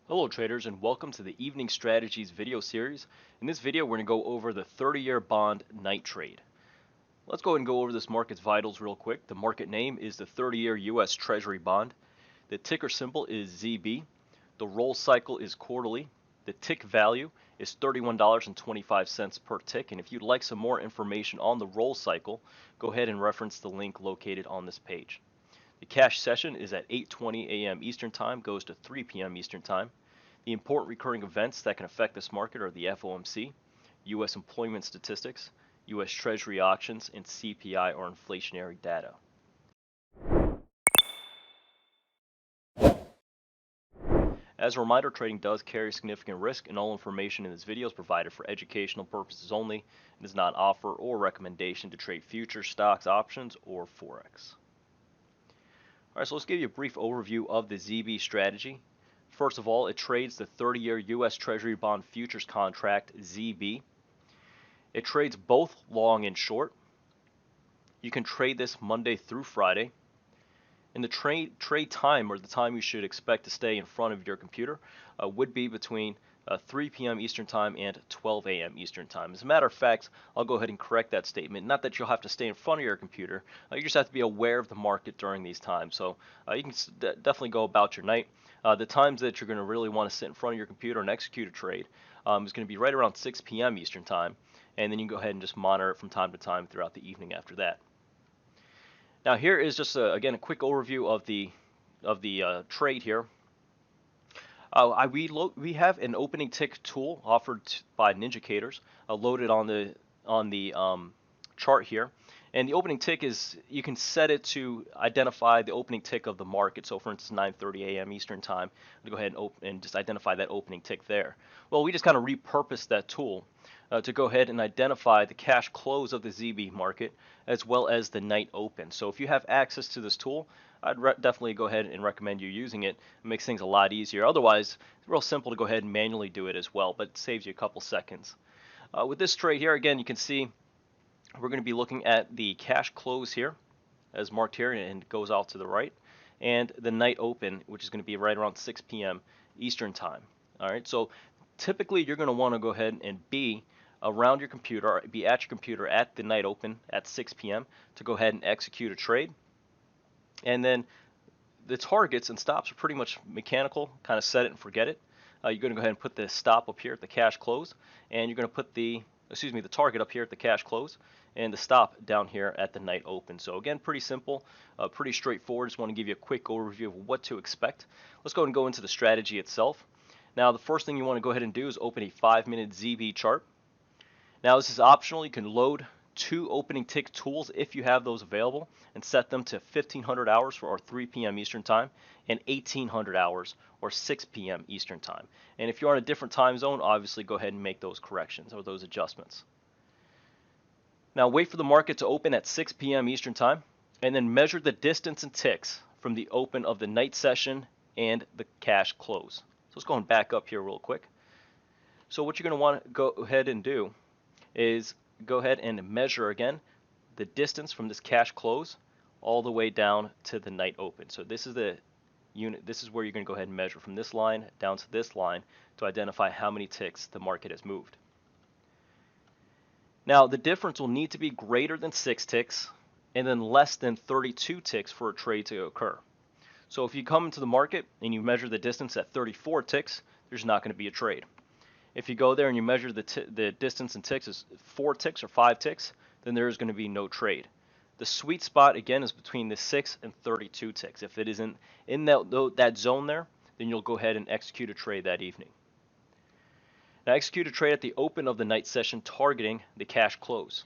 Hello traders, and welcome to the Evening Strategies video series. In this video we're going to go over the 30-year bond night trade. Let's go ahead and go over this market's vitals real quick. The market name is the 30-year US Treasury bond. The ticker symbol is ZB. The roll cycle is quarterly. The tick value is $31.25 per tick, and if you'd like some more information on the roll cycle, go ahead and reference the link located on this page. The cash session is at 8:20 a.m. Eastern Time, goes to 3 p.m. Eastern Time. The important recurring events that can affect this market are the FOMC, U.S. employment statistics, U.S. Treasury auctions, and CPI or inflationary data. As a reminder, trading does carry significant risk, and all information in this video is provided for educational purposes only and does not offer or recommendation to trade futures, stocks, options, or Forex. Alright, so let's give you a brief overview of the ZB strategy. First of all, it trades the 30-year U.S. Treasury bond futures contract, ZB. It trades both long and short. You can trade this Monday through Friday. And the trade time, or the time you should expect to stay in front of your computer, would be between 3 p.m. Eastern Time and 12 a.m. Eastern Time. As a matter of fact, I'll go ahead and correct that statement. Not that you'll have to stay in front of your computer. You just have to be aware of the market during these times. So you can definitely go about your night. The times that you're going to really want to sit in front of your computer and execute a trade is going to be right around 6 p.m. Eastern Time. And then you can go ahead and just monitor it from time to time throughout the evening after that. Now here is just again a quick overview of the trade here. We have an opening tick tool offered by Ninjacators loaded on the chart here, and the opening tick is, you can set it to identify the opening tick of the market. So for instance, 9:30 a.m. Eastern Time, to go ahead and just identify that opening tick there. Well, we just kind of repurposed that tool to go ahead and identify the cash close of the ZB market as well as the night open. So if you have access to this tool, I'd definitely go ahead and recommend you using it. It makes things a lot easier. Otherwise, it's real simple to go ahead and manually do it as well, but it saves you a couple seconds. With this trade here, again, you can see we're going to be looking at the cash close here as marked here, and it goes off to the right, and the night open, which is going to be right around 6 p.m. Eastern Time. All right, so typically you're going to want to go ahead and be around your computer, or be at your computer at the night open at 6 p.m. to go ahead and execute a trade. And then the targets and stops are pretty much mechanical, kind of set it and forget it. You're going to go ahead and put the stop up here at the cash close, and you're going to put the target up here at the cash close, and the stop down here at the night open. So again, pretty simple, pretty straightforward. Just want to give you a quick overview of what to expect. Let's go ahead and go into the strategy itself. Now, the first thing you want to go ahead and do is open a 5-minute ZB chart. Now, this is optional. You can load 2 opening tick tools if you have those available and set them to 1500 hours or 3 p.m. Eastern Time and 1800 hours or 6 p.m. Eastern Time. And if you're on a different time zone, obviously go ahead and make those corrections or those adjustments. Now, wait for the market to open at 6 p.m. Eastern Time and then measure the distance in ticks from the open of the night session and the cash close. So let's go and back up here real quick. So what you're going to want to go ahead and do is go ahead and measure again the distance from this cash close all the way down to the night open. So this is the unit, this is where you're going to go ahead and measure from this line down to this line to identify how many ticks the market has moved. Now, the difference will need to be greater than 6 ticks and then less than 32 ticks for a trade to occur. So if you come into the market and you measure the distance at 34 ticks, there's not going to be a trade. If you go there and you measure the distance in ticks as 4 ticks or 5 ticks, then there is going to be no trade. The sweet spot, again, is between the 6 and 32 ticks. If it isn't in that zone there, then you'll go ahead and execute a trade that evening. Now, execute a trade at the open of the night session targeting the cash close.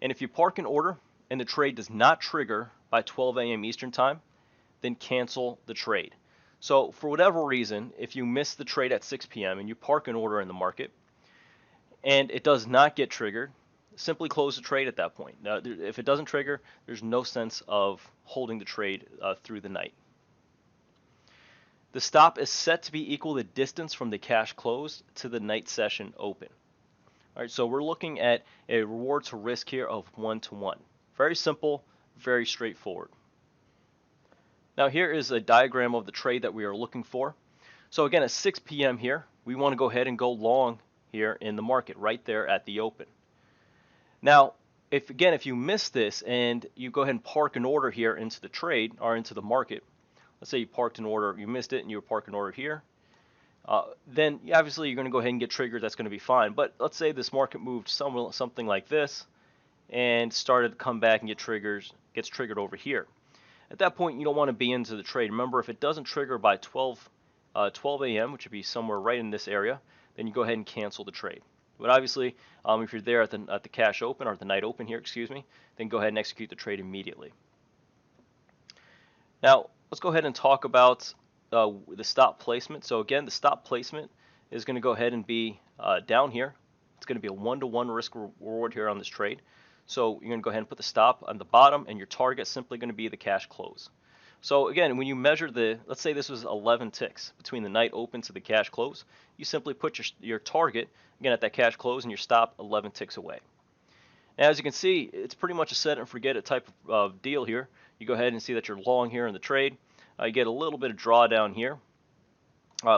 And if you park an order and the trade does not trigger by 12 a.m. Eastern Time, then cancel the trade. So for whatever reason, if you miss the trade at 6 p.m. and you park an order in the market and it does not get triggered, simply close the trade at that point. Now, if it doesn't trigger, there's no sense of holding the trade through the night. The stop is set to be equal to the distance from the cash close to the night session open. All right, so we're looking at a reward to risk here of 1-to-1. Very simple, very straightforward. Now here is a diagram of the trade that we are looking for. So again, at 6 p.m. here, we want to go ahead and go long here in the market right there at the open. Now, if you miss this and you go ahead and park an order here into the trade or into the market, let's say you parked an order, you missed it, and you park an order here, then obviously you're going to go ahead and get triggered. That's going to be fine. But let's say this market moved something like this and started to come back and gets triggered over here. At that point, you don't want to be into the trade. Remember, if it doesn't trigger by 12 a.m., which would be somewhere right in this area, then you go ahead and cancel the trade. But obviously, if you're there at the cash open or the night open here, excuse me, then go ahead and execute the trade immediately. Now, let's go ahead and talk about the stop placement. So again, the stop placement is going to go ahead and be down here. It's going to be a 1-to-1 risk reward here on this trade. So you're going to go ahead and put the stop on the bottom, and your target is simply going to be the cash close. So again, when you measure let's say this was 11 ticks between the night open to the cash close, you simply put your target, again, at that cash close and your stop 11 ticks away. Now, as you can see, it's pretty much a set and forget it type of deal here. You go ahead and see that you're long here in the trade. You get a little bit of drawdown here.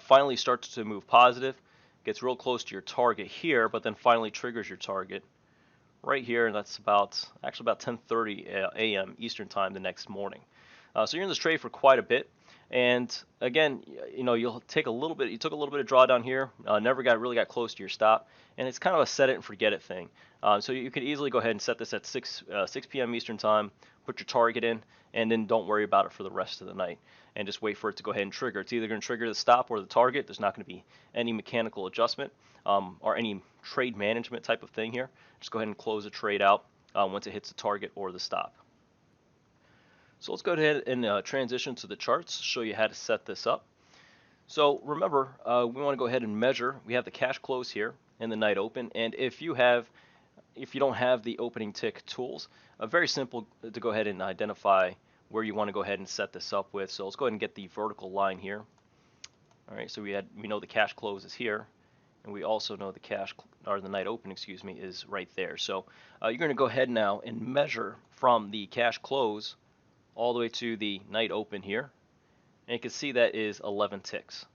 Finally starts to move positive, gets real close to your target here, but then finally triggers your target right here, and that's actually about 10:30 a.m. Eastern time the next morning. So you're in this trade for quite a bit, and again, you took a little bit of drawdown here, never really got close to your stop, and it's kind of a set it and forget it thing. So you could easily go ahead and set this at 6 p.m. Eastern time, put your target in, and then don't worry about it for the rest of the night, and just wait for it to go ahead and trigger. It's either going to trigger the stop or the target. There's not going to be any mechanical adjustment or any trade management type of thing here. Just go ahead and close the trade out once it hits the target or the stop. So let's go ahead and transition to the charts, show you how to set this up. So remember, we want to go ahead and measure. We have the cash close here and the night open, and if you don't have the opening tick tools, very simple to go ahead and identify where you want to go ahead and set this up with. So let's go ahead and get the vertical line here. All right, so we know the cash close is here, and we also know the night open, excuse me, is right there. So you're going to go ahead now and measure from the cash close all the way to the night open here, and you can see that is 11 ticks.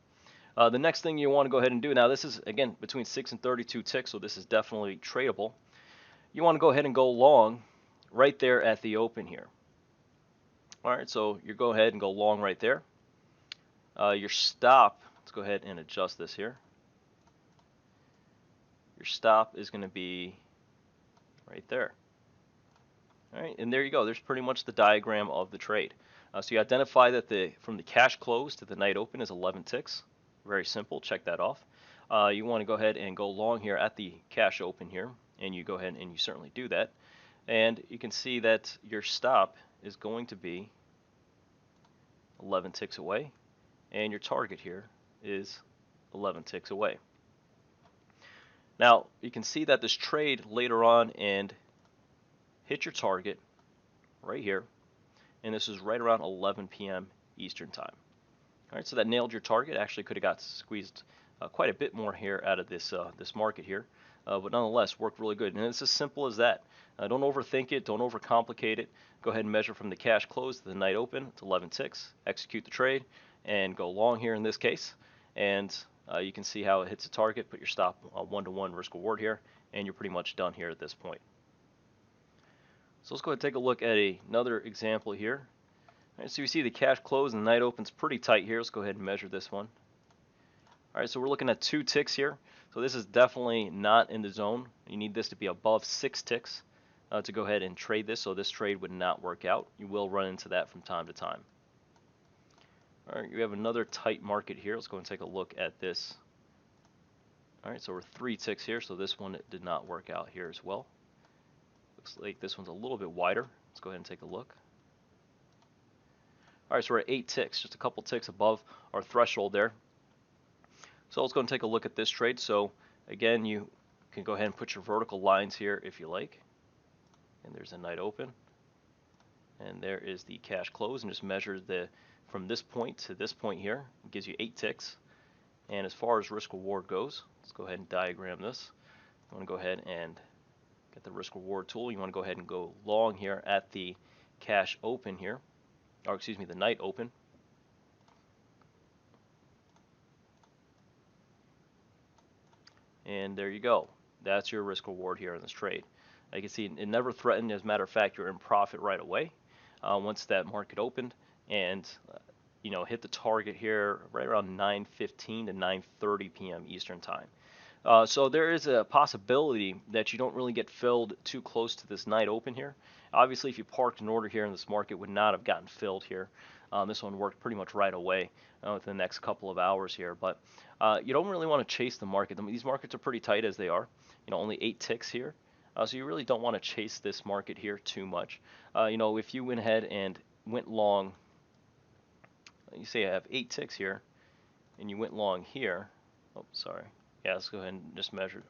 The next thing you want to go ahead and do, now this is again between 6 and 32 ticks, so this is definitely tradable. You want to go ahead and go long right there at the open here. All right, so you go ahead and go long right there. Your stop, let's go ahead and adjust this here. Your stop is going to be right there. All right, and there you go. There's pretty much the diagram of the trade. So you identify that from the cash close to the night open is 11 ticks. Very simple. Check that off. You want to go ahead and go long here at the cash open here, and you go ahead and you certainly do that. And you can see that your stop is going to be 11 ticks away, and your target here is 11 ticks away. Now you can see that this trade later on and hit your target right here, and this is right around 11 p.m. Eastern time. All right, so that nailed your target. Actually could have got squeezed quite a bit more here out of this market here, but nonetheless worked really good. And it's as simple as that. Don't overthink it, don't overcomplicate it. Go ahead and measure from the cash close to the night open. It's 11 ticks. Execute the trade and go long here in this case, and you can see how it hits the target. Put your stop 1-to-1 risk reward here, and you're pretty much done here at this point. So let's go ahead and take a look at another example here. All right, so you see the cash close and the night open's pretty tight here. Let's go ahead and measure this one. All right, so we're looking at 2 ticks here. So this is definitely not in the zone. You need this to be above 6 ticks to go ahead and trade this. So this trade would not work out. You will run into that from time to time. All right, we have another tight market here. Let's go and take a look at this. All right, so we're 3 ticks here. So this one did not work out here as well. Looks like this one's a little bit wider. Let's go ahead and take a look. All right, so we're at 8 ticks, just a couple ticks above our threshold there. So let's go and take a look at this trade. So again, you can go ahead and put your vertical lines here if you like. And there's a night open. And there is the cash close, and just measure from this point to this point here. It gives you 8 ticks. And as far as risk reward goes, let's go ahead and diagram this. You want to go ahead and get the risk reward tool. You want to go ahead and go long here at the cash open here, or excuse me, the night open. And there you go. That's your risk reward here in this trade. You can see it never threatened. As a matter of fact, you're in profit right away once that market opened, and hit the target here right around 9:15 to 9:30 p.m. Eastern time. So there is a possibility that you don't really get filled too close to this night open here. Obviously, if you parked an order here in this market, would not have gotten filled here. This one worked pretty much right away within the next couple of hours here. But you don't really want to chase the market. I mean, these markets are pretty tight as they are. Only 8 ticks here. So you really don't want to chase this market here too much. If you went ahead and went long, you say I have 8 ticks here, and you went long here. Oh, sorry. Yeah, let's go ahead and just measure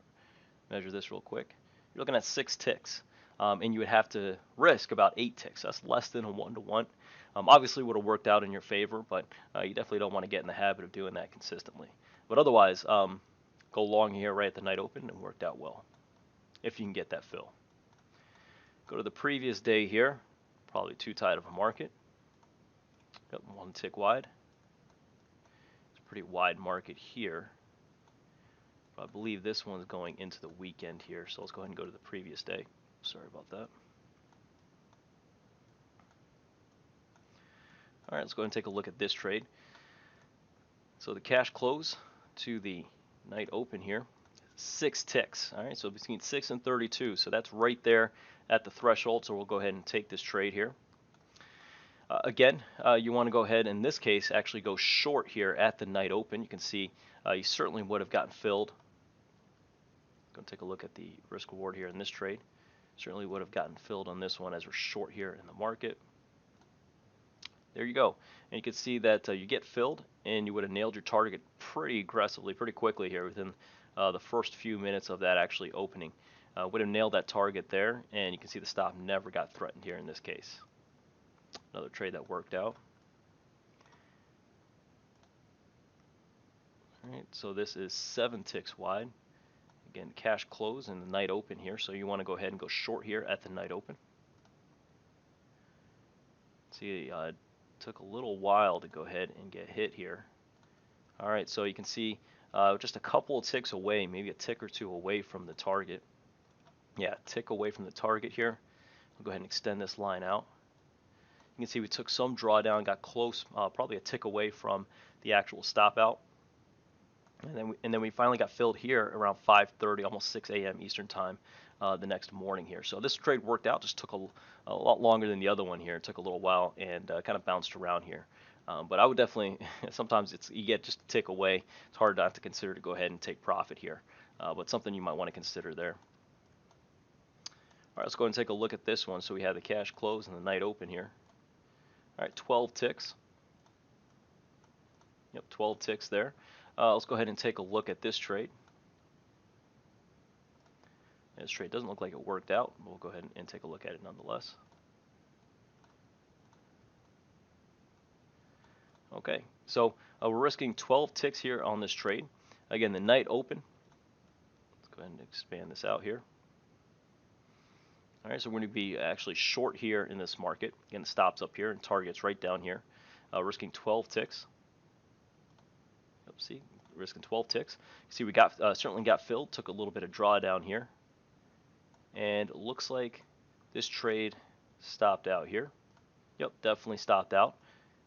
this real quick. You're looking at 6 ticks, and you would have to risk about 8 ticks. That's less than a 1-to-1. Obviously, would have worked out in your favor, but you definitely don't want to get in the habit of doing that consistently. But otherwise, go long here right at the night open, and worked out well, if you can get that fill. Go to the previous day here. Probably too tight of a market. Got 1 tick wide. It's a pretty wide market here. I believe this one's going into the weekend here, so let's go ahead and go to the previous day. Sorry about that. All right, let's go ahead and take a look at this trade. So the cash close to the night open here, 6 ticks. All right, so between 6 and 32, so that's right there at the threshold. So we'll go ahead and take this trade here. Again, you want to go ahead, in this case, actually go short here at the night open. You can see you certainly would have gotten filled. Going to take a look at the risk reward here in this trade. Certainly would have gotten filled on this one as we're short here in the market. There you go. And you can see that you get filled, and you would have nailed your target pretty aggressively, pretty quickly here within the first few minutes of that actually opening. Would have nailed that target there, and you can see the stop never got threatened here in this case. Another trade that worked out. All right, so this is 7 ticks wide. Again, cash close and the night open here, so you want to go ahead and go short here at the night open. See, it took a little while to go ahead and get hit here. All right, so you can see just a couple of ticks away, maybe a tick or two away from the target. Yeah, a tick away from the target here. We'll go ahead and extend this line out. You can see we took some drawdown, got close, probably a tick away from the actual stop out. And then we finally got filled here around 5:30, almost 6 a.m. Eastern time the next morning here. So this trade worked out, just took a lot longer than the other one here. It took a little while and kind of bounced around here. But I would definitely, sometimes you get just a tick away. It's hard not to consider to go ahead and take profit here. But something you might want to consider there. All right, let's go ahead and take a look at this one. So we have the cash close and the night open here. All right, 12 ticks. Yep, 12 ticks there. Let's go ahead and take a look at this trade. This trade doesn't look like it worked out. We'll go ahead and take a look at it nonetheless. Okay, so we're risking 12 ticks here on this trade. Again, the night open. Let's go ahead and expand this out here. All right, so we're going to be actually short here in this market. Again, the stop's up here and target's right down here. Risking 12 ticks. Oops, see, risking 12 ticks. See, we got certainly got filled. Took a little bit of drawdown here, and it looks like this trade stopped out here. Yep, definitely stopped out,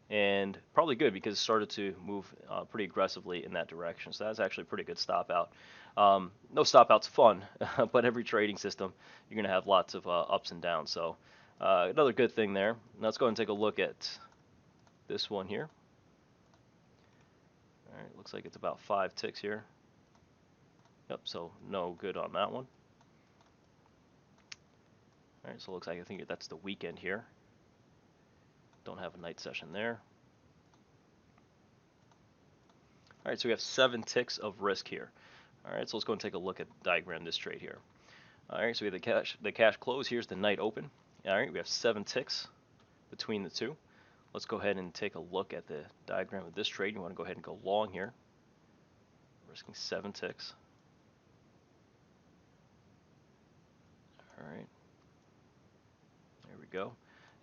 and probably good because it started to move pretty aggressively in that direction. So that's actually a pretty good stop out. No stop out's fun, but every trading system you're going to have lots of ups and downs. So another good thing there. Now let's go ahead and take a look at this one here. All right, looks like it's about 5 ticks here. Yep, so no good on that one. All right, so it looks like I think that's the weekend here. Don't have a night session there. All right, so we have 7 ticks of risk here. All right, so let's go and take a look at diagram this trade here. All right, so we have the cash close. Here's the night open. All right, we have 7 ticks between the two. Let's go ahead and take a look at the diagram of this trade. You want to go ahead and go long here. Risking 7 ticks. All right. There we go.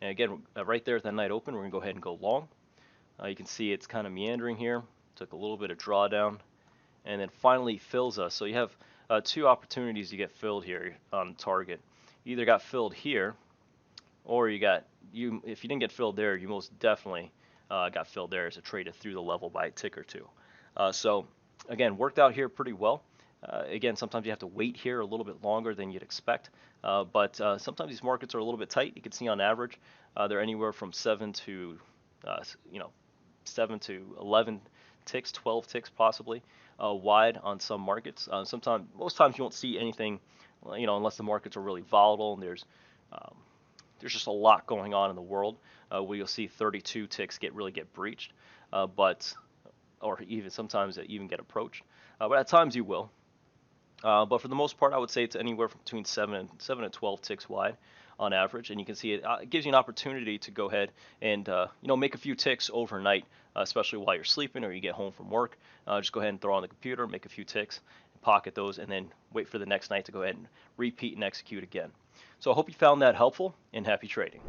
And again, right there at the night open, we're going to go ahead and go long. You can see it's kind of meandering here. Took a little bit of drawdown. and then finally fills us. So you have two opportunities to get filled here on target. You either got filled here, or if you didn't get filled there, you most definitely got filled there as it traded through the level by a tick or two. So again, worked out here pretty well. Again, sometimes you have to wait here a little bit longer than you'd expect, but sometimes these markets are a little bit tight. You can see on average they're anywhere from 7 to 11 ticks, 12 ticks possibly wide on some markets. Most times you won't see anything, unless the markets are really volatile and there's just a lot going on in the world, where you'll see 32 ticks really get breached, or even sometimes even get approached. But at times you will. But for the most part, I would say it's anywhere from between 7 and 12 ticks wide on average, and you can see it gives you an opportunity to go ahead and make a few ticks overnight, especially while you're sleeping or you get home from work. Just go ahead and throw on the computer, make a few ticks, pocket those, and then wait for the next night to go ahead and repeat and execute again. So I hope you found that helpful, and happy trading.